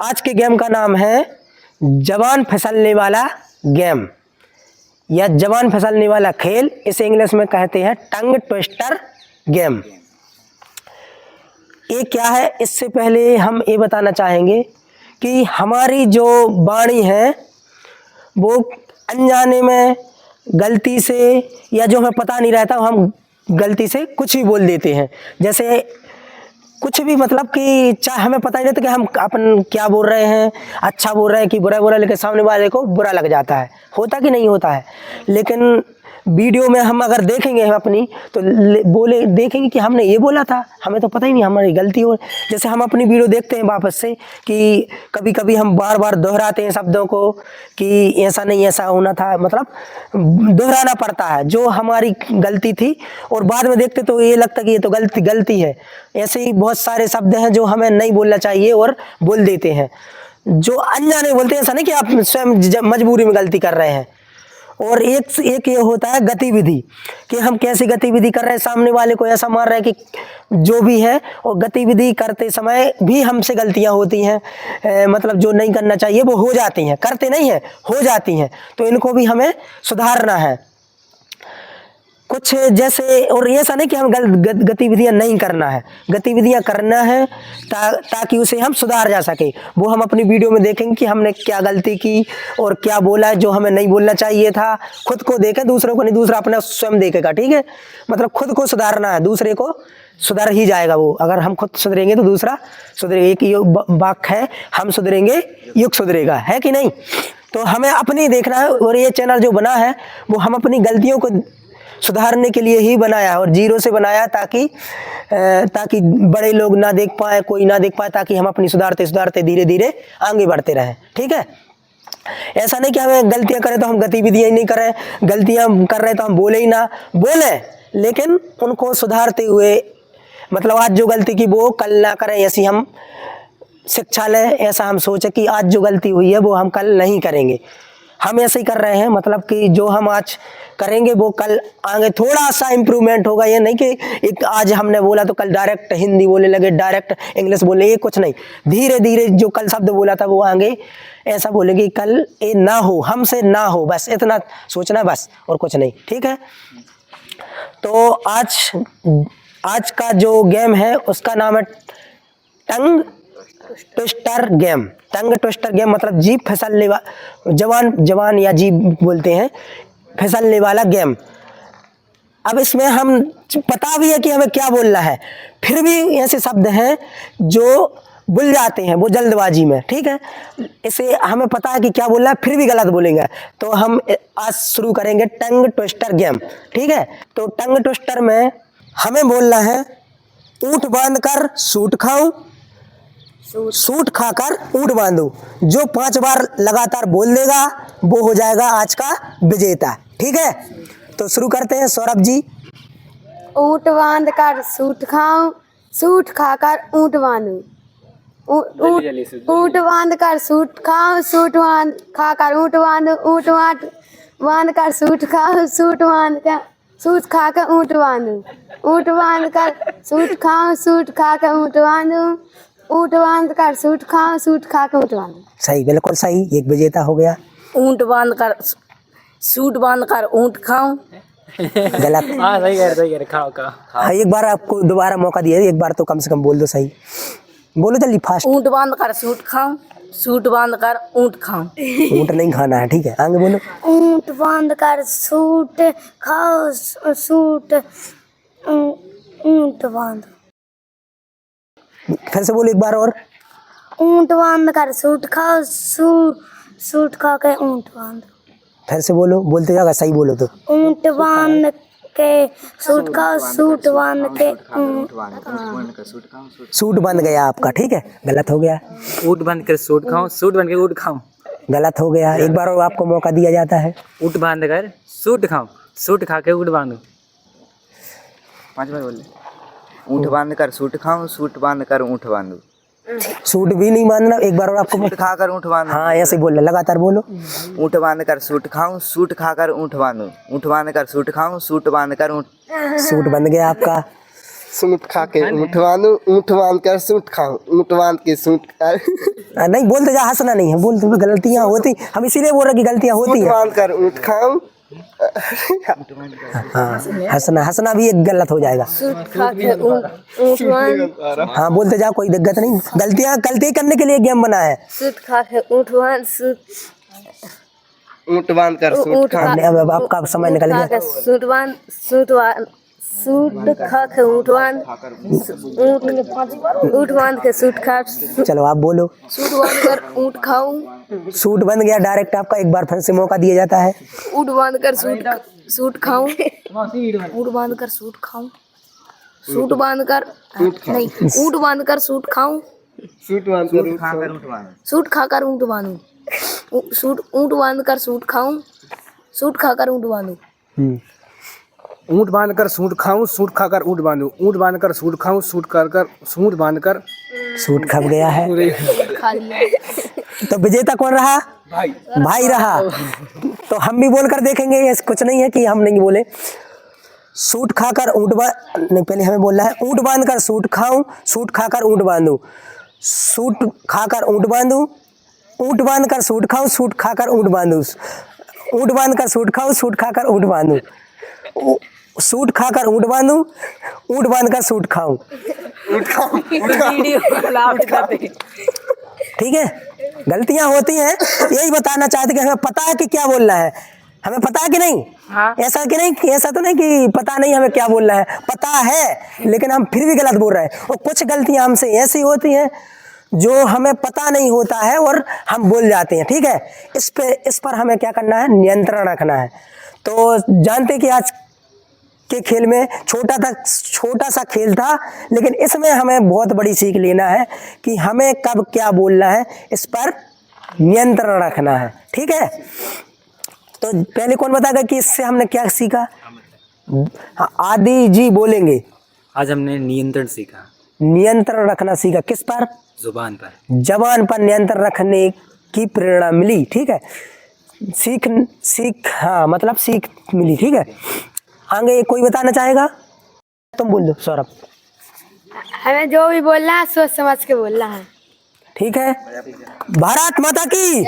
आज के गेम का नाम है जवान फिसलने वाला गेम या जवान फिसलने वाला खेल। इसे इंग्लिश में कहते हैं टंग ट्विस्टर गेम। ये क्या है, इससे पहले हम ये बताना चाहेंगे कि हमारी जो वाणी है वो अनजाने में गलती से या जो हमें पता नहीं रहता हम गलती से कुछ भी बोल देते हैं। जैसे कुछ भी, मतलब कि चाहे हमें पता ही नहीं रहता कि हम अपन क्या बोल रहे हैं, अच्छा बोल रहे हैं कि बुरा बोल रहे हैं, लेकिन सामने वाले को बुरा लग जाता है। होता कि नहीं होता है। लेकिन वीडियो में हम अगर देखेंगे हम अपनी तो बोले देखेंगे कि हमने ये बोला था, हमें तो पता ही नहीं हमारी गलती हो। जैसे हम अपनी वीडियो देखते हैं वापस से कि कभी कभी हम बार बार दोहराते हैं शब्दों को कि ऐसा नहीं ऐसा होना था, मतलब दोहराना पड़ता है जो हमारी गलती थी, और बाद में देखते तो ये लगता कि ये तो गलती है। ऐसे ही बहुत सारे शब्द हैं जो हमें नहीं बोलना चाहिए और बोल देते हैं, जो अनजाने बोलते हैं। ऐसा नहीं कि आप स्वयं मजबूरी में गलती कर रहे हैं। और एक ये होता है गतिविधि, कि हम कैसी गतिविधि कर रहे हैं, सामने वाले को ऐसा मार रहे हैं कि जो भी है, और गतिविधि करते समय भी हमसे गलतियां होती हैं, मतलब जो नहीं करना चाहिए वो हो जाती हैं, करते नहीं हैं, हो जाती हैं। तो इनको भी हमें सुधारना है कुछ जैसे। और ऐसा नहीं कि हम गतिविधियां नहीं करना है, गतिविधियां करना है ताकि उसे हम सुधार जा सके। वो हम अपनी वीडियो में देखेंगे कि हमने क्या गलती की और क्या बोला जो हमें नहीं बोलना चाहिए था। खुद को देखें, दूसरों को नहीं, दूसरा अपना स्वयं देखेगा, ठीक है। मतलब खुद को सुधारना है, दूसरे को सुधर ही जाएगा वो। अगर हम खुद सुधरेंगे तो दूसरा सुधरेगा। एक वाक्य है, हम सुधरेंगे युग सुधरेगा, है कि नहीं। तो हमें अपनी देखना है, और ये चैनल जो बना है वो हम अपनी गलतियों को सुधारने के लिए ही बनाया है, और जीरो से बनाया ताकि बड़े लोग ना देख पाए, कोई ना देख पाए, ताकि हम अपनी सुधारते सुधारते धीरे धीरे आगे बढ़ते रहें, ठीक है। ऐसा नहीं कि हमें गलतियां करें तो हम गतिविधियां ही नहीं करें, गलतियां कर रहे तो हम बोले ही ना, बोलें लेकिन उनको सुधारते हुए, मतलब आज जो गलती की वो कल ना करें, ऐसी हम शिक्षा लें। ऐसा हम सोचें कि आज जो गलती हुई है वो हम कल नहीं करेंगे। हम ऐसे ही कर रहे हैं, मतलब कि जो हम आज करेंगे वो कल आगे थोड़ा सा इम्प्रूवमेंट होगा। ये नहीं कि एक आज हमने बोला तो कल डायरेक्ट हिंदी बोलने लगे, डायरेक्ट इंग्लिश बोलने, ये कुछ नहीं। धीरे धीरे जो कल शब्द बोला था वो आगे ऐसा बोलेंगे कि कल ये ना हो, हमसे ना हो, बस इतना सोचना, बस और कुछ नहीं, ठीक है। तो आज का जो गेम है उसका नाम है tongue twister game. Tongue twister game मतलब जीभ फिसलने वाला, जवान या जीभ बोलते हैं, फिसलने वाला गेम। अब इसमें हम पता भी है कि हमें क्या बोलना है, फिर भी ऐसे शब्द हैं जो भूल जाते हैं वो जल्दबाजी में, ठीक है। इसे हमें पता है कि क्या बोलना है, फिर भी गलत बोलेंगे। तो हम आज शुरू करेंगे टंग ट्विस्टर गेम, ठीक है। तो टंग ट्विस्टर में हमें बोलना है ऊँट बांध कर सूट खाऊं, सूट खाकर ऊँट बांधो। जो 5 बार लगातार बोल देगा वो हो जाएगा आज का विजेता, ठीक है। तो शुरू करते हैं सौरभ जी। ऊँट बांध कर सूट खाऊं, सूट खाकर ऊँट बांधूं। ऊँट बांध कर सूट खाऊं, सूट खाकर ऊँट बांधूं। ऊँट बांध कर सूट खाऊं, सूट खाकर ऊँट बांधूं। ऊँट बांध कर सूट खाऊं, सूट खाकर ऊँट बांधूं। ऊँट बांध कर सूट खाऊं, सूट खाकर ऊँट बांधूं। सही, बिल्कुल सही, एक विजेता हो गया। ऊँट बांध कर सूट बांध कर ऊँट खाऊं। गलत। हाँ सही कह रहे, खाओ। हाँ, एक बार आपको दोबारा मौका दिया, एक बार तो कम से कम बोल दो सही, बोलो जल्दी फास्ट। ऊँट बांध कर सूट खाऊं, सूट बांध कर ऊँट खाऊं। ऊँट नहीं खाना है, ठीक है, आगे बोलो। ऊँट बांध कर सूट खाओ, सूट ऊँट बांध। फिर से बोलो एक बार और। ऊँट बांध कर सूट खाओ, सूट खा के ऊँट बांध। फिर से बोलो, बोलते जाओ, सही बोलो तो। ऊँट बांध के सूट खाओ, सूट बांध के सूट बन गया आपका, ठीक है, गलत हो गया। ऊँट बांध कर सूट खाऊं, सूट बांध के ऊँट खाऊं। गलत हो गया, एक बार और आपको मौका दिया जाता है। ऊँट बांध कर सूट खाऊं, सूट खा के ऊँट बांधूं। 5 बार बोल। ऊँट बांध कर सूट खाऊं, सूट बांध कर ऊँट बांधूं। सूट भी नहीं बांधना, एक बार और आपको। सूट खाकर ऊँट बांधूं। हाँ, ऐसे बोलना, लगातार बोलो। ऊँट बांध कर सूट खाऊं, सूट खाकर ऊँट बांधूं। ऊँट बांध कर सूट खाऊं, सूट बांध कर ऊँट। सूट बन गया आपका। सूट खा के ऊँट बांधू, ऊँट बांध कर सूट खाऊं, ऊँट बांध के सूट कर नहीं बोलते जा, हंसना नहीं है, बोलते गलतियाँ होती, हम इसीलिए बोल रहे कि गलतियाँ होती ऊँट हैं। बांध कर ऊँट खाऊं। हाँ, हंसना भी एक गलत हो जाएगा। सूट खा के ऊँट बांध, हाँ बोलते जाओ, कोई दिक्कत नहीं, गलती करने के लिए गेम बना है। सूट खा के ऊँट बांध, ऊँट बांध कर सूट खाऊं। अब आपका समय निकल गया। सूट बांध, सूट खा के ऊँट बांध, ऊँट बांध के सूट खा, चलो आप बोलो। सूट बांध कर ऊँट खाऊं, सूट बन गया डायरेक्ट आपका, एक बार फिर से मौका दिया जाता है। ऊँट बांध कर सूट खाऊं, ऊँट बांध कर सूट खाऊं, सूट बांध कर नहीं, ऊँट बांध कर सूट खाऊं, सूट बांध कर ऊँट खाऊं। सूट खाकर ऊँट बांधूं, ऊँट बांध कर सूट खाऊं, सूट खाकर ऊँट बांधूं, ऊँट बांध कर सूट खाऊं, सूट खाकर ऊँट बांधूं, ऊँट बांध कर सूट खाऊं, सूट बांध कर सूट खप गया है। खा लिया। तो विजेता कौन रहा? भाई रहा। तो हम भी बोल कर देखेंगे, ऐसा कुछ नहीं है कि हम नहीं बोले। सूट खाकर ऊँट नहीं, पहले हमें बोलना है, ऊँट बांध कर सूट खाऊं, सूट खाकर ऊँट बांधूं, सूट खाकर ऊँट बांधूं, ऊँट बांध कर सूट खाऊं, सूट खाकर ऊँट बांधूं, ऊँट बांध कर सूट खाऊं, सूट खाकर ऊँट बांधूं, सूट खाकर ऊँट बांधूं, ऊँट बांध कर सूट खाऊं। ठीक है, गलतियां होती हैं, यही बताना चाहते कि हमें पता है कि क्या बोलना है, हमें पता है कि नहीं। हाँ। ऐसा कि नहीं, ऐसा तो नहीं कि पता नहीं हमें क्या बोलना है, पता है लेकिन हम फिर भी गलत बोल रहे हैं। और कुछ गलतियां हमसे ऐसी होती हैं जो हमें पता नहीं होता है और हम बोल जाते हैं। ठीक है, इस पर हमें क्या करना है, नियंत्रण रखना है। तो जानते कि आज के खेल में छोटा सा खेल था, लेकिन इसमें हमें बहुत बड़ी सीख लेना है कि हमें कब क्या बोलना है, इस पर नियंत्रण रखना है। ठीक है, तो पहले कौन बताएगा कि इससे हमने क्या सीखा? हाँ, आदि जी बोलेंगे। आज हमने नियंत्रण सीखा। नियंत्रण रखना सीखा, किस पर? जुबान पर। जबान पर नियंत्रण रखने की प्रेरणा मिली। ठीक है, सीख हाँ मतलब सीख मिली। ठीक है, आगे कोई बताना चाहेगा? तुम बोल दो सौरभ। हमें जो भी बोलना है सोच समझ के बोलना है। ठीक है, भारत माता की।